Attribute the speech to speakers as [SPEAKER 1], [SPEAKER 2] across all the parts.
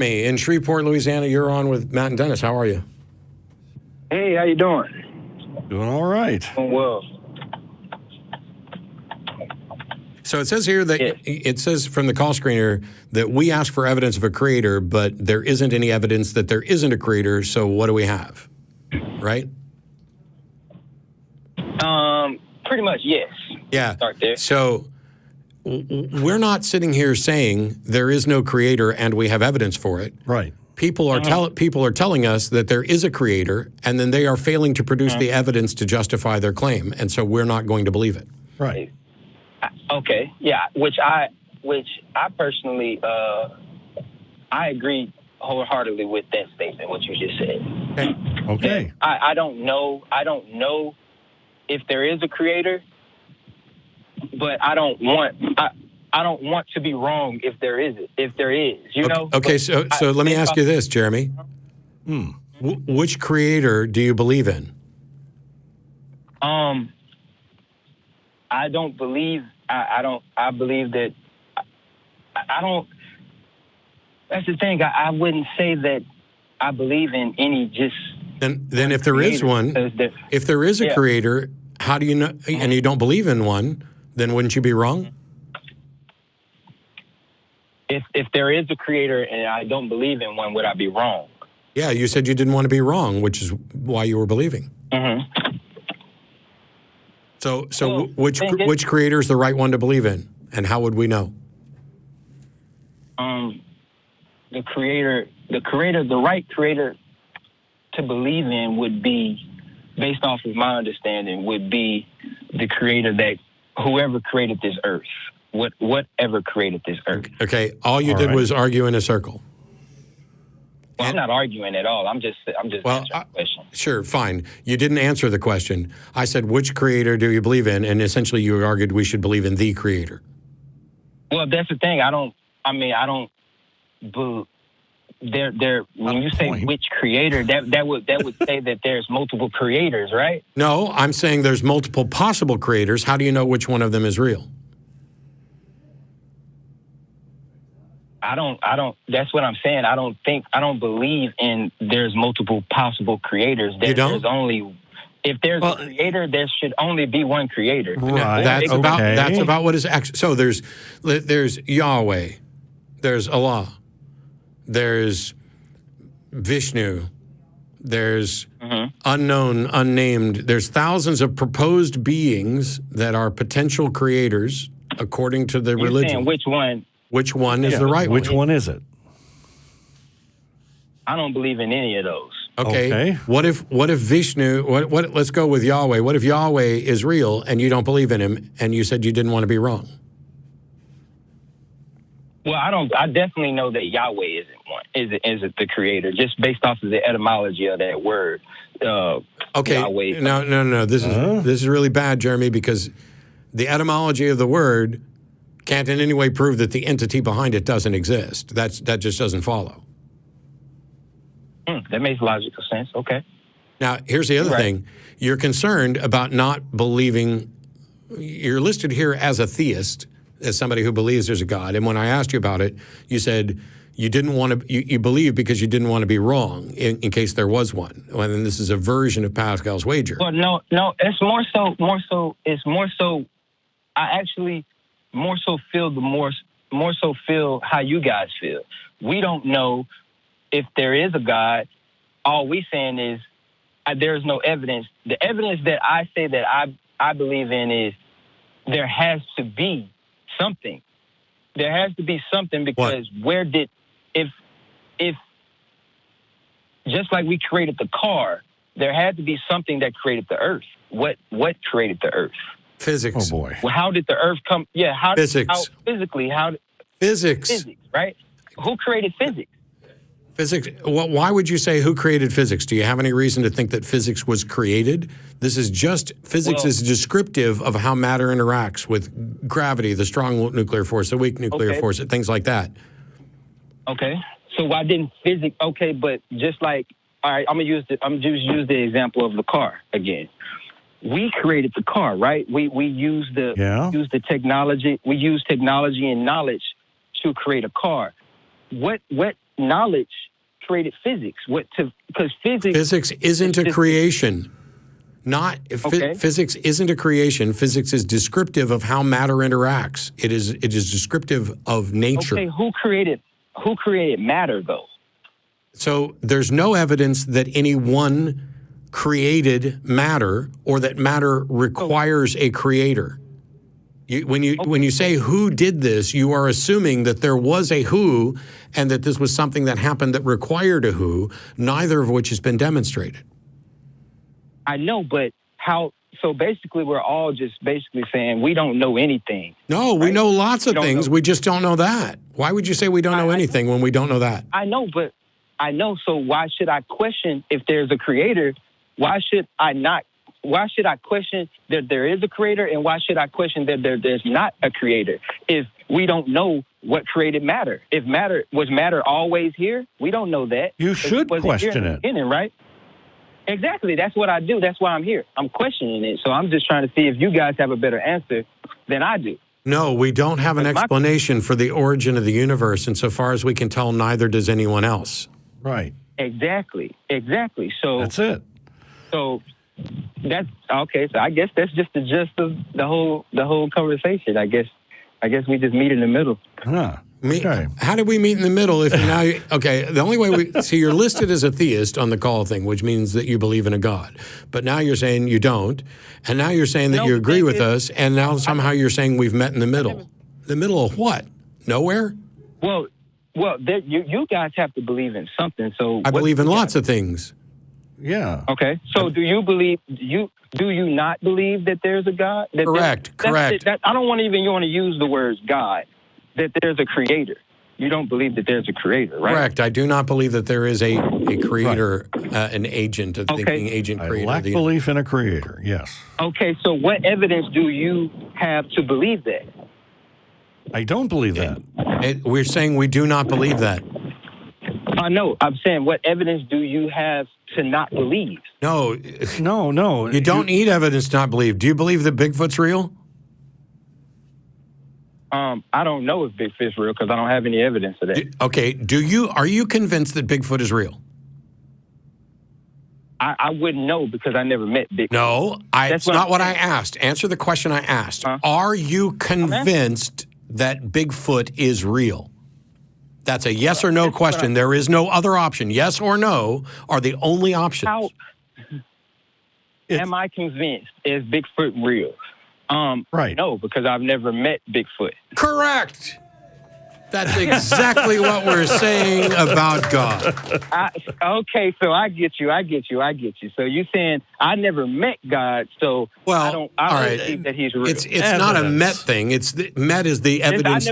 [SPEAKER 1] Me in Shreveport, Louisiana. You're on with Matt and Dennis. How are you?
[SPEAKER 2] Hey, how you doing?
[SPEAKER 3] Doing all right.
[SPEAKER 2] Doing well.
[SPEAKER 1] So it says here that it says from the call screener that we ask for evidence of a creator, but there isn't any evidence that there isn't a creator. So what do we have? Right?
[SPEAKER 2] Pretty much, yes.
[SPEAKER 1] Yeah.
[SPEAKER 2] Start there.
[SPEAKER 1] So we're not sitting here saying there is no creator and we have evidence for it.
[SPEAKER 3] Right.
[SPEAKER 1] People are telling us that there is a creator, and then they are failing to produce the evidence to justify their claim, and so we're not going to believe it.
[SPEAKER 3] Right.
[SPEAKER 2] Okay. Yeah. Which I personally, I agree wholeheartedly with that statement. What you just said.
[SPEAKER 3] Okay.
[SPEAKER 2] I don't know if there is a creator, but I don't want to be wrong if there is, you know?
[SPEAKER 1] Okay, so let me ask you this, Jeremy. Which creator do you believe in?
[SPEAKER 2] I don't believe, I believe that, I don't, that's the thing, I wouldn't say that I believe in any just...
[SPEAKER 1] Then if there is one, if there is a creator, how do you know, and you don't believe in one, then wouldn't you be wrong?
[SPEAKER 2] If there is a creator and I don't believe in one, would I be wrong?
[SPEAKER 1] Yeah, you said you didn't want to be wrong, which is why you were believing.
[SPEAKER 2] Mm-hmm.
[SPEAKER 1] So which creator is the right one to believe in, and how would we know?
[SPEAKER 2] The right creator to believe in would be, based off of my understanding, would be the creator that whoever created this earth. Whatever created this earth.
[SPEAKER 1] Okay, all you did was argue in a circle.
[SPEAKER 2] Well, I'm not arguing at all. I'm just answering the question.
[SPEAKER 1] Sure, fine. You didn't answer the question. I said, which creator do you believe in? And essentially you argued we should believe in the creator.
[SPEAKER 2] Well, that's the thing. When you say which creator, that would say that there's multiple creators, right?
[SPEAKER 1] No, I'm saying there's multiple possible creators. How do you know which one of them is real?
[SPEAKER 2] I don't, that's what I'm saying. I don't believe in there's multiple possible creators.
[SPEAKER 1] You don't?
[SPEAKER 2] If there's a creator, there should only be one creator.
[SPEAKER 3] Right.
[SPEAKER 1] That's about what is actually. So there's Yahweh, there's Allah, there's Vishnu, there's unknown, unnamed. There's thousands of proposed beings that are potential creators according to the religion.
[SPEAKER 2] Saying which one?
[SPEAKER 1] Which one is the right one?
[SPEAKER 3] Which one is it?
[SPEAKER 2] I don't believe in any of those.
[SPEAKER 1] Okay. What if Vishnu? Let's go with Yahweh. What if Yahweh is real and you don't believe in him, and you said you didn't want to be wrong?
[SPEAKER 2] Well, I definitely know that Yahweh isn't the creator, just based off of the etymology of that word.
[SPEAKER 1] Okay.
[SPEAKER 2] Yahweh.
[SPEAKER 1] No. This is really bad, Jeremy, because the etymology of the word can't in any way prove that the entity behind it doesn't exist. That just doesn't follow.
[SPEAKER 2] That makes logical sense. Okay.
[SPEAKER 1] Now, here's the other thing. You're concerned about not believing. You're listed here as a theist, as somebody who believes there's a God. And when I asked you about it, you said you didn't want to. You believe because you didn't want to be wrong in case there was one. And this is a version of Pascal's wager.
[SPEAKER 2] Well, no. It's more so. It's more so. I actually more so feel how you guys feel. We don't know if there is a God. All we saying is there's no evidence. The evidence that I say that I believe in is there has to be something. There has to be something, because if just like we created the car, there had to be something that created the earth. What created the earth?
[SPEAKER 1] Physics.
[SPEAKER 3] Oh boy.
[SPEAKER 2] Well, how did the earth come? Yeah,
[SPEAKER 1] Physics.
[SPEAKER 2] Physics, right? Who created physics?
[SPEAKER 1] Physics. Well, why would you say who created physics? Do you have any reason to think that physics was created? This is just physics is descriptive of how matter interacts with gravity, the strong nuclear force, the weak nuclear force, things like that.
[SPEAKER 2] Okay. So why didn't physics? Okay, but just like, all right, I'm gonna use the example of the car again. We created the car, right? We used the technology. We used technology and knowledge to create a car. What knowledge created physics? Because
[SPEAKER 1] physics isn't a creation. Physics isn't a creation. Physics is descriptive of how matter interacts. It is descriptive of nature.
[SPEAKER 2] Okay, who created matter though?
[SPEAKER 1] So there's no evidence that anyone created matter or that matter requires a creator. When you say who did this, you are assuming that there was a who and that this was something that happened that required a who, neither of which has been demonstrated.
[SPEAKER 2] I know, but how? So basically, we're all just basically saying we don't know anything.
[SPEAKER 1] No, we know lots of things. We just don't know that. Why would you say we don't know anything when we don't know that?
[SPEAKER 2] I know, but I know. So why should I question if there's a creator? Why should I not? Why should I question that there is a creator, and why should I question that there's not a creator? If we don't know what created matter, if matter was matter always here, we don't know that.
[SPEAKER 3] You should question it,
[SPEAKER 2] right? Exactly. That's what I do. That's why I'm here. I'm questioning it. So I'm just trying to see if you guys have a better answer than I do.
[SPEAKER 1] No, we don't have an explanation for the origin of the universe, and so far as we can tell, neither does anyone else.
[SPEAKER 3] Right.
[SPEAKER 2] Exactly. So
[SPEAKER 3] that's it.
[SPEAKER 2] So that's okay. So I guess that's just the gist of the whole conversation. I guess we just meet in the middle.
[SPEAKER 3] Huh. Okay.
[SPEAKER 1] How did we meet in the middle? If the only way we see you're listed as a theist on the call thing, which means that you believe in a God. But now you're saying you don't, and now you're saying that you agree with us, and now somehow you're saying we've met in the middle. The middle of what? Nowhere?
[SPEAKER 2] Well, you guys have to believe in something. So
[SPEAKER 1] I believe in lots of things.
[SPEAKER 3] Yeah.
[SPEAKER 2] Okay. So do you believe do you not believe that there's a God?
[SPEAKER 1] Correct.
[SPEAKER 2] I don't want to use the words God. That there's a creator. You don't believe that there's a creator, right?
[SPEAKER 1] Correct. I do not believe that there is a creator, an agent, a thinking agent creator.
[SPEAKER 3] I lack belief in a creator, yes.
[SPEAKER 2] Okay, so what evidence do you have to believe that?
[SPEAKER 3] I don't believe that.
[SPEAKER 1] We're saying we do not believe that.
[SPEAKER 2] I know. I'm saying what evidence do you have to not believe?
[SPEAKER 1] No.
[SPEAKER 3] You
[SPEAKER 1] don't need evidence to not believe. Do you believe that Bigfoot's real?
[SPEAKER 2] I don't know if Bigfoot's real because I don't have any evidence of that.
[SPEAKER 1] Okay. Are you convinced that Bigfoot is real?
[SPEAKER 2] I wouldn't know because I never met Bigfoot.
[SPEAKER 1] No, that's not what I asked. Answer the question I asked.
[SPEAKER 2] Huh?
[SPEAKER 1] Are you convinced that Bigfoot is real? That's a yes or no question. There is no other option. Yes or no are the only options.
[SPEAKER 2] Am I convinced? Is Bigfoot real?
[SPEAKER 3] Right.
[SPEAKER 2] No, because I've never met Bigfoot.
[SPEAKER 1] Correct. That's exactly what we're saying about God.
[SPEAKER 2] Okay, so I get you. So you're saying I never met God, so I don't believe that he's real.
[SPEAKER 1] It's not a met thing. Met is the evidence.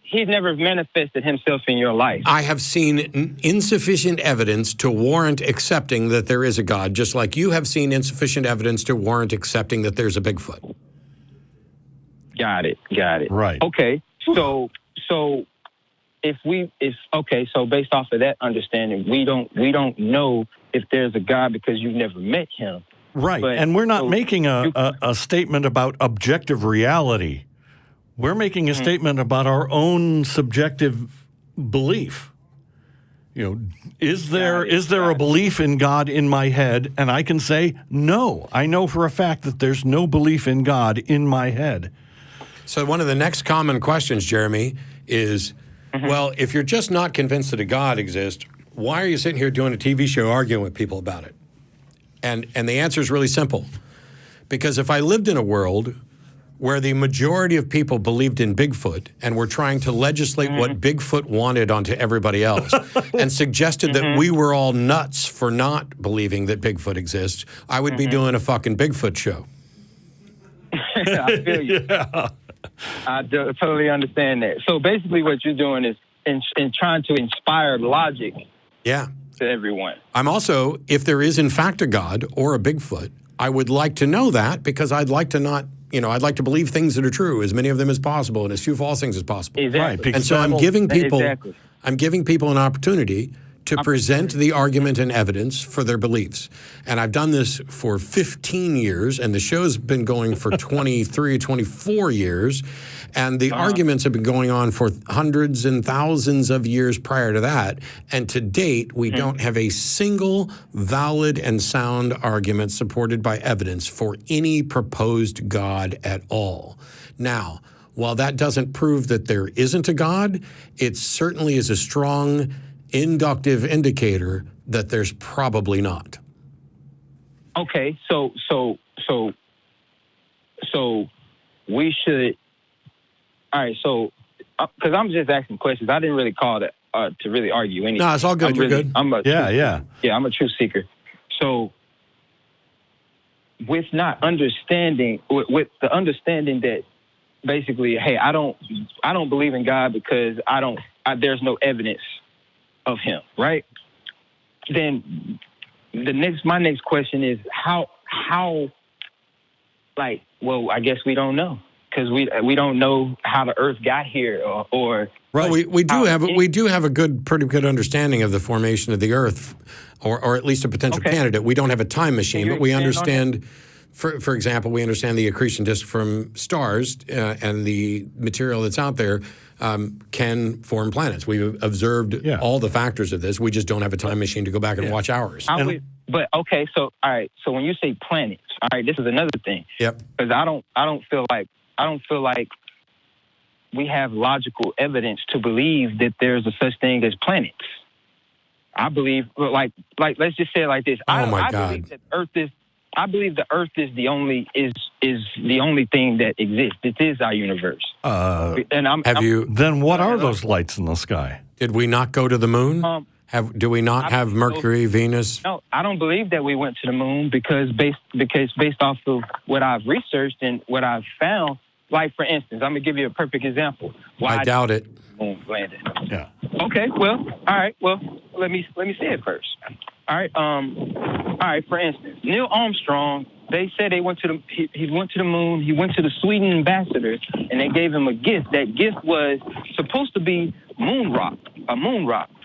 [SPEAKER 2] He's never manifested himself in your life.
[SPEAKER 1] I have seen insufficient evidence to warrant accepting that there is a God, just like you have seen insufficient evidence to warrant accepting that there's a Bigfoot.
[SPEAKER 2] Got it.
[SPEAKER 3] Right.
[SPEAKER 2] Okay, so so based off of that understanding, we don't know if there's a God because you've never met him.
[SPEAKER 3] Right, and we're not making a statement about objective reality. We're making a statement about our own subjective belief. Is there a belief in God in my head? And I can say, no. I know for a fact that there's no belief in God in my head.
[SPEAKER 1] So one of the next common questions, Jeremy, is, well, if you're just not convinced that a God exists, why are you sitting here doing a TV show arguing with people about it? And the answer is really simple. Because if I lived in a world where the majority of people believed in Bigfoot and were trying to legislate what Bigfoot wanted onto everybody else and suggested that we were all nuts for not believing that Bigfoot exists, I would be doing a fucking Bigfoot show.
[SPEAKER 2] I feel you.
[SPEAKER 3] Yeah.
[SPEAKER 2] I totally understand that. So basically what you're doing is in trying to inspire logic to everyone. I'm
[SPEAKER 1] also, if there is in fact a God or a Bigfoot, I would like to know that because I'd like to I'd like to believe things that are true, as many of them as possible, and as few false things as possible.
[SPEAKER 2] Exactly.
[SPEAKER 1] And so I'm giving people an opportunity to present the argument and evidence for their beliefs. And I've done this for 15 years, and the show's been going for 23, 24 years, and the arguments have been going on for hundreds and thousands of years prior to that. And to date, we don't have a single valid and sound argument supported by evidence for any proposed God at all. Now, while that doesn't prove that there isn't a God, it certainly is a strong inductive indicator that there's probably not.
[SPEAKER 2] Okay, so we should. All right, so because I'm just asking questions, I didn't really call to really argue anything.
[SPEAKER 1] No, it's all good. You're good.
[SPEAKER 2] I'm a truth seeker. So with not understanding, with the understanding that basically, hey, I don't believe in God because there's no evidence of him, right? Then my next question is how like, well, I guess we don't know because we don't know how the earth got here or
[SPEAKER 1] right. We do have a pretty good understanding of the formation of the earth, or at least a potential candidate. We don't have a time machine, but we understand. For example, we understand the accretion disk from stars and the material that's out there can form planets. We've observed all the factors of this. We just don't have a time machine to go back and watch ours.
[SPEAKER 2] But okay, so all right. So when you say planets, all right, this is another thing.
[SPEAKER 1] Yep.
[SPEAKER 2] Because I don't feel like we have logical evidence to believe that there's a such thing as planets. I believe, like let's just say it like this.
[SPEAKER 1] Oh my
[SPEAKER 2] I
[SPEAKER 1] God.
[SPEAKER 2] believe that I believe the Earth is the only thing that exists. It is our universe.
[SPEAKER 3] Then what are those lights in the sky?
[SPEAKER 1] Did we not go to the moon? Do we not have Mercury, Venus?
[SPEAKER 2] No, I don't believe that we went to the moon because based off of what I've researched and what I've found. Like for instance, I'm gonna give you a perfect example.
[SPEAKER 1] I doubt it.
[SPEAKER 2] Moon landed.
[SPEAKER 3] Yeah.
[SPEAKER 2] Okay. Well. All right. Well, let me say it first. All right. All right. For instance, Neil Armstrong. They said he went to the moon. He went to the Sweden ambassador, and they gave him a gift. That gift was supposed to be a moon rock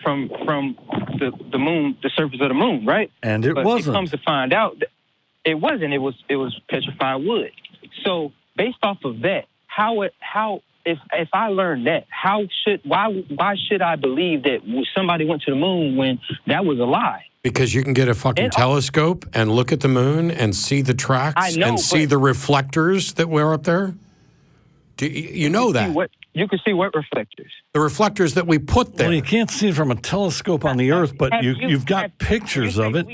[SPEAKER 2] from the moon, the surface of the moon, right?
[SPEAKER 3] And it wasn't.
[SPEAKER 2] It comes to find out, that it wasn't. It was petrified wood. So based off of that, if I learned that, why should I believe that somebody went to the moon when that was a lie?
[SPEAKER 1] Because you can get a fucking telescope and look at the moon and see the tracks and see the reflectors that were up there. You know that.
[SPEAKER 2] You can see what reflectors?
[SPEAKER 1] The reflectors that we put there.
[SPEAKER 3] Well, you can't see it from a telescope on the Earth, but you've got pictures of it.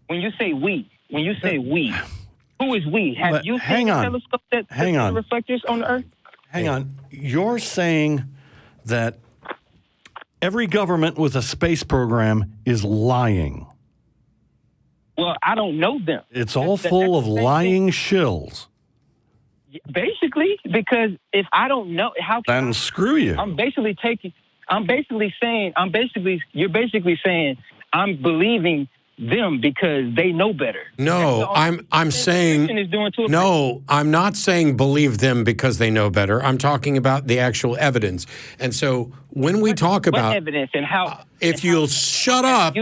[SPEAKER 2] When you say we, who is we? Have you seen a telescope that see the reflectors on the Earth?
[SPEAKER 3] Hang on. You're saying that every government with a space program is lying.
[SPEAKER 2] Well, I don't know them.
[SPEAKER 3] It's all full of lying shills.
[SPEAKER 2] Basically, because if I don't know,
[SPEAKER 3] then screw you.
[SPEAKER 2] You're basically saying I'm believing them because they know better.
[SPEAKER 1] No, I'm saying no. I'm not saying believe them because they know better. I'm talking about the actual evidence. And so when we talk about
[SPEAKER 2] evidence and how,
[SPEAKER 1] if you'll shut up.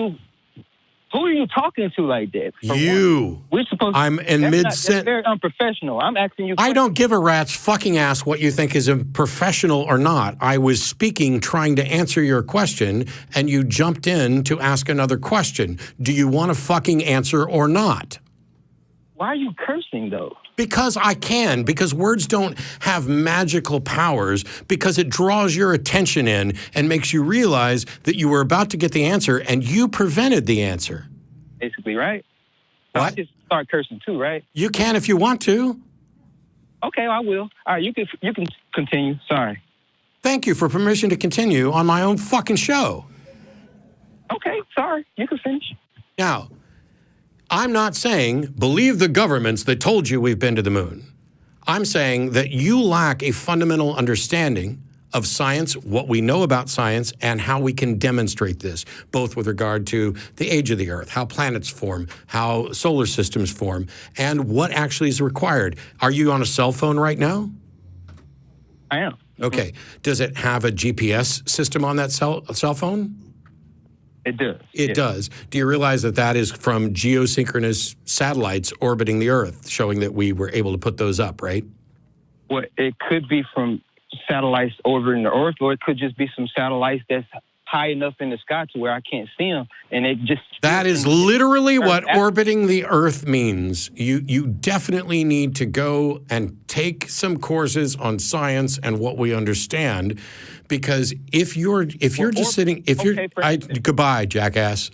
[SPEAKER 2] Who are you talking to like that?
[SPEAKER 1] We're supposed. I'm in mid-sentence.
[SPEAKER 2] That's very unprofessional. I'm asking you.
[SPEAKER 1] I don't give a rat's fucking ass what you think is professional or not. I was speaking, trying to answer your question, and you jumped in to ask another question. Do you want to fucking answer or not?
[SPEAKER 2] Why are you cursing though?
[SPEAKER 1] Because I can, because words don't have magical powers, because it draws your attention in and makes you realize that you were about to get the answer and you prevented the answer.
[SPEAKER 2] Basically, right? So
[SPEAKER 1] what?
[SPEAKER 2] I just start cursing too, right?
[SPEAKER 1] You can if you want to.
[SPEAKER 2] Okay, I will. All right, you can continue. Sorry.
[SPEAKER 1] Thank you for permission to continue on my own fucking show.
[SPEAKER 2] Okay, sorry. You can finish.
[SPEAKER 1] Now, I'm not saying believe the governments that told you we've been to the moon. I'm saying that you lack a fundamental understanding of science, what we know about science, and how we can demonstrate this, both with regard to the age of the Earth, how planets form, how solar systems form, and what actually is required. Are you on a cell phone right now?
[SPEAKER 2] I am.
[SPEAKER 1] Okay. Does it have a GPS system on that cell phone?
[SPEAKER 2] It does.
[SPEAKER 1] It does. Do you realize that that is from geosynchronous satellites orbiting the Earth, showing that we were able to put those up, right?
[SPEAKER 2] Well, it could be from satellites orbiting the Earth, or it could just be some satellites that's high enough in the sky to where I can't see them, and it just...
[SPEAKER 1] That is literally what orbiting the Earth means. You definitely need to go and take some courses on science and what we understand, because if you're goodbye, jackass.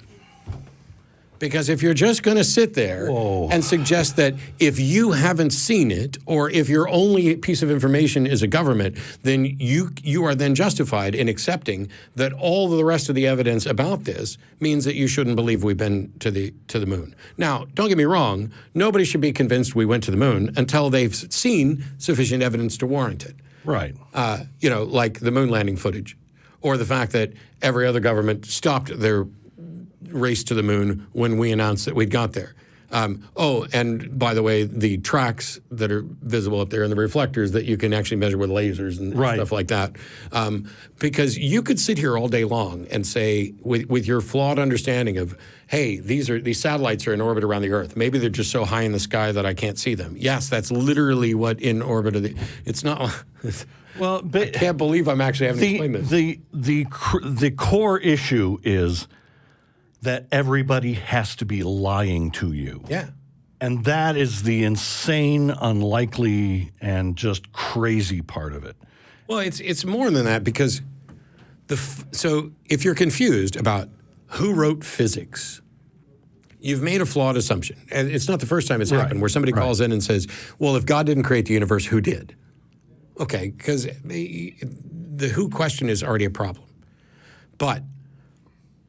[SPEAKER 1] Because if you're just going to sit there and suggest that if you haven't seen it, or if your only piece of information is a government, then you are then justified in accepting that all the rest of the evidence about this means that you shouldn't believe we've been to the moon. Now, don't get me wrong, nobody should be convinced we went to the moon until they've seen sufficient evidence to warrant it.
[SPEAKER 3] Right.
[SPEAKER 1] Like the moon landing footage, or the fact that every other government stopped their race to the moon when we announced that we'd got there. And by the way, the tracks that are visible up there and the reflectors that you can actually measure with lasers and stuff like that. Because you could sit here all day long and say, with your flawed understanding of, hey, these satellites are in orbit around the Earth. Maybe they're just so high in the sky that I can't see them. Yes, that's literally what in orbit of it's not. Well, but I can't believe I'm actually having to explain this.
[SPEAKER 3] The core issue is that everybody has to be lying to you.
[SPEAKER 1] Yeah.
[SPEAKER 3] And that is the insane, unlikely, and just crazy part of it.
[SPEAKER 1] Well, it's more than that, because so if you're confused about who wrote physics, you've made a flawed assumption. And it's not the first time it's happened where somebody calls in and says, well, if God didn't create the universe, who did? Okay, because the who question is already a problem. But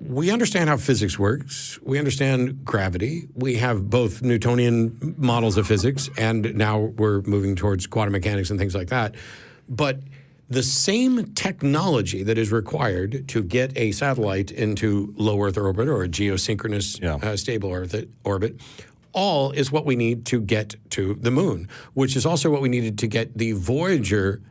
[SPEAKER 1] we understand how physics works. We understand gravity. We have both Newtonian models of physics, and now we're moving towards quantum mechanics and things like that. But the same technology that is required to get a satellite into low Earth orbit or a geosynchronous stable Earth orbit, all is what we need to get to the moon, which is also what we needed to get the Voyager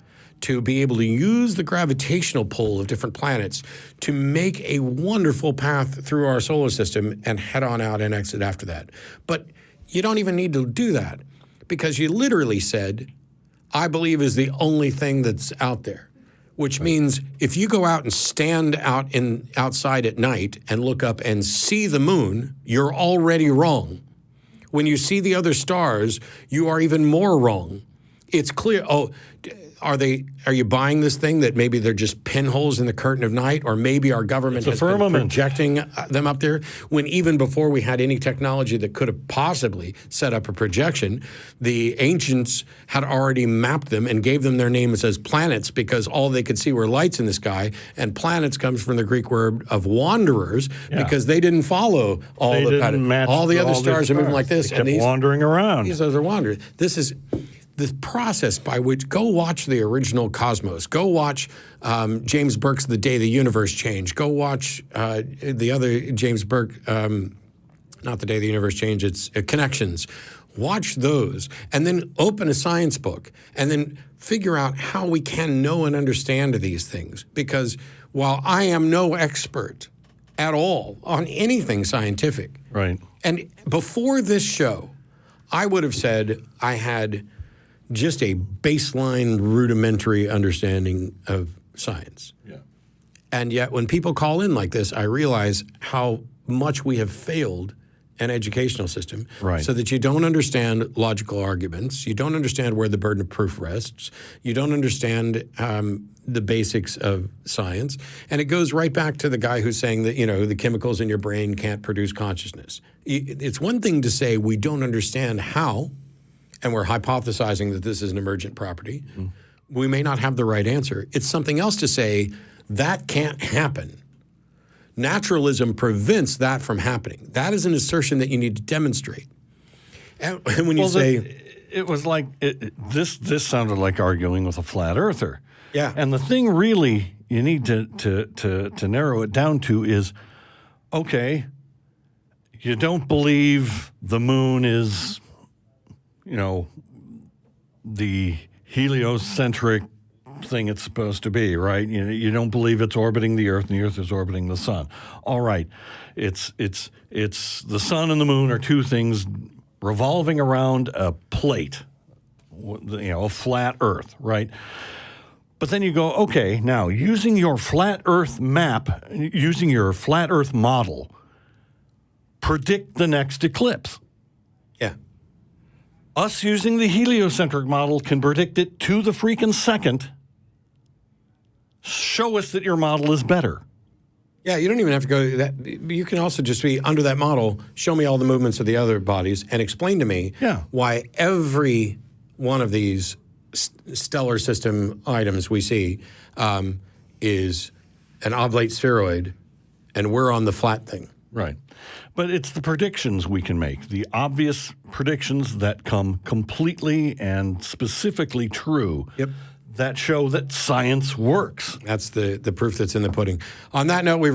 [SPEAKER 1] to be able to use the gravitational pull of different planets to make a wonderful path through our solar system and head on out and exit after that. But you don't even need to do that, because you literally said, I believe is the only thing that's out there, which means if you go out and stand outside at night and look up and see the moon, you're already wrong. When you see the other stars, you are even more wrong. It's clear. Are you buying this thing that maybe they're just pinholes in the curtain of night, or maybe our government has been projecting them up there, when even before we had any technology that could have possibly set up a projection, the ancients had already mapped them and gave them their name as planets, because all they could see were lights in the sky, and planets comes from the Greek word of wanderers, because they didn't follow all the patterns. All the other stars are moving like this,
[SPEAKER 3] and these wandering around.
[SPEAKER 1] These are wanderers. This is the process by which, go watch the original Cosmos. Go watch James Burke's The Day the Universe Changed. Go watch the other James Burke, not The Day the Universe Changed, it's Connections. Watch those, and then open a science book, and then figure out how we can know and understand these things. Because while I am no expert at all on anything scientific, and before this show, I would have said I had just a baseline rudimentary understanding of science. And yet when people call in like this, I realize how much we have failed an educational system, so that you don't understand logical arguments, you don't understand where the burden of proof rests, you don't understand the basics of science. And it goes right back to the guy who's saying that, the chemicals in your brain can't produce consciousness. It's one thing to say we don't understand how, and we're hypothesizing that this is an emergent property. We may not have the right answer. It's something else to say that can't happen. Naturalism prevents that from happening. That is an assertion that you need to demonstrate. And when you say...
[SPEAKER 3] It was like, this sounded like arguing with a flat earther.
[SPEAKER 1] Yeah.
[SPEAKER 3] And the thing really you need to narrow it down to is, okay, you don't believe the moon is... the heliocentric thing it's supposed to be, right? You don't believe it's orbiting the Earth and the Earth is orbiting the sun. All right, it's the sun and the moon are two things revolving around a plate, a flat Earth, right? But then you go, okay, now using your flat Earth map, using your flat Earth model, predict the next eclipse.
[SPEAKER 1] Yeah.
[SPEAKER 3] Us using the heliocentric model can predict it to the freaking second. Show us that your model is better.
[SPEAKER 1] Yeah, you don't even have to go to that. You can also just be under that model, show me all the movements of the other bodies, and explain to me why every one of these stellar system items we see is an oblate spheroid, and we're on the flat thing.
[SPEAKER 3] Right. But it's the predictions we can make, the obvious predictions that come completely and specifically true that show that science works.
[SPEAKER 1] That's the proof that's in the pudding. On that note, we've